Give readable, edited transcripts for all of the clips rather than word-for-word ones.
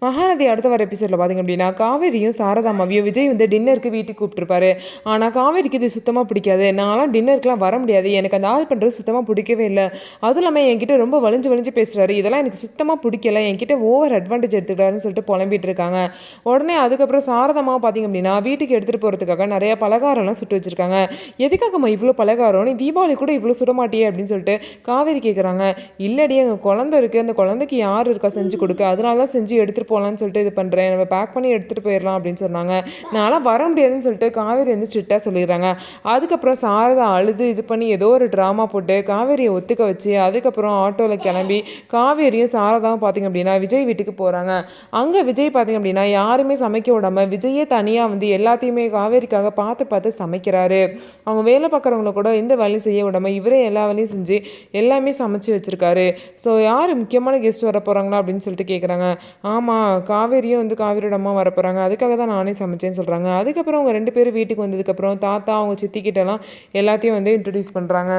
மகாநதி அடுத்த வர எபிசோடில் பார்த்திங்க அப்படின்னா காவேரியும் சாரதாமாவையும் விஜய் வந்து டின்னருக்கு வீட்டுக்கு கூப்பிட்டுருப்பாரு. ஆனால் காவேரிக்கு இது சுத்தமாக பிடிக்காது. நான்லாம் டின்னருக்குலாம் வர முடியாது, எனக்கு அந்த ஆள் பண்ணுறது சுத்தமாக பிடிக்கவே இல்லை, அதுவும் இல்லாமல் என்கிட்ட ரொம்ப வலிஞ்சு பேசுகிறாரு, இதெல்லாம் எனக்கு சுத்தமாக பிடிக்கல, என்கிட்ட ஓவர் அட்வான்டேஜ் எடுத்துக்கிறாருன்னு சொல்லிட்டு புலம்பிட்டு இருக்காங்க. உடனே அதுக்கப்புறம் சாரதாமாவை பார்த்திங்க அப்படின்னா வீட்டுக்கு எடுத்துகிட்டு போகிறதுக்காக நிறையா பலகாரம்லாம் சுட்டு வச்சுருக்காங்க. எதுக்காகம்மா இவ்வளோ பலகாரம், நீ தீபாவளி கூட இவ்வளோ சுட மாட்டியே அப்படின்னு சொல்லிட்டு காவேரி கேட்குறாங்க. இல்லடி எங்கள் குழந்தை இருக்குது, அந்த குழந்தைக்கு யார் இருக்கா செஞ்சு கொடுக்க, அதனால தான் செஞ்சு எடுத்துகிட்டு போகலான்னு சொல்லிட்டு இது பண்ணுறேன், நம்ம பேக் பண்ணி எடுத்துகிட்டு போயிடலாம் அப்படின்னு சொன்னாங்க. நான்லாம் வர முடியாதுன்னு சொல்லிட்டு காவேரி வந்து ஸ்ட்ரிக்டாக சொல்லிடுறாங்க. அதுக்கப்புறம் சாரதா அழுது இது பண்ணி ஏதோ ஒரு ட்ராமா போட்டு காவேரியை ஒத்துக்க வச்சு அதுக்கப்புறம் ஆட்டோவில் கிளம்பி காவேரியும் சாரதாவும் பார்த்திங்க அப்படின்னா விஜய் வீட்டுக்கு போகிறாங்க. அங்கே விஜய் பார்த்திங்க அப்படின்னா யாருமே சமைக்க விடாமல் விஜயே தனியாக வந்து எல்லாத்தையுமே காவேரிக்காக பார்த்து சமைக்கிறாரு. அவங்க வேலை பார்க்குறவங்கள கூட எந்த வேலையும் செய்ய விடாமல் இவரே எல்லா வேலையும் செஞ்சு எல்லாமே சமைச்சு வச்சுருக்காரு. ஸோ யார் முக்கியமான கெஸ்ட் வர போகிறாங்களா அப்படின்னு சொல்லிட்டு கேட்குறாங்க. ஆமாம், காவேரியும் வந்து காவேரியோட அம்மா வர போகிறாங்க, அதுக்காக தான் நானே சமைச்சேன்னு சொல்கிறாங்க. அதுக்கப்புறம் அவங்க 2 பேரும் வீட்டுக்கு வந்ததுக்கப்புறம் தாத்தா அவங்க சித்திக்கிட்டலாம் எல்லாத்தையும் வந்து இன்ட்ரடியூஸ் பண்ணுறாங்க.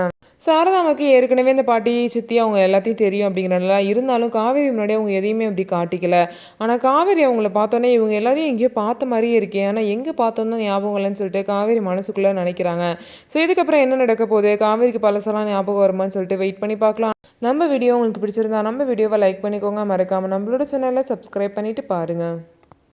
சாரதாமாவுக்கு ஏற்கனவே இந்த பாட்டி சித்தி அவங்க எல்லாத்தையும் தெரியும் அப்படிங்கிறனால, இருந்தாலும் காவேரி முன்னாடி அவங்க எதையுமே அப்படி காட்டிக்கல. ஆனால் காவேரி அவங்கள பார்த்தோன்னே இவங்க எல்லாரையும் எங்கேயோ பார்த்த மாதிரியே இருக்கே, ஆனால் எங்கே பார்த்தோன்னு தான் ஞாபகம் இல்லைன்னு சொல்லிட்டு காவேரி மனசுக்குள்ளே நினைக்கிறாங்க. ஸோ இதுக்கப்புறம் என்ன நடக்க போகுது, காவேரிக்கு பழசெல்லாம் ஞாபகம் வருமான்னு சொல்லிட்டு வெயிட் பண்ணி பார்க்கலாம். நம்ம வீடியோ உங்களுக்கு பிடிச்சிருந்தா நம்ம வீடியோவை லைக் பண்ணிக்கோங்க, மறக்காமல் நம்மளோட சேனலை சப்ஸ்கிரைப் பண்ணிவிட்டு பாருங்கள்.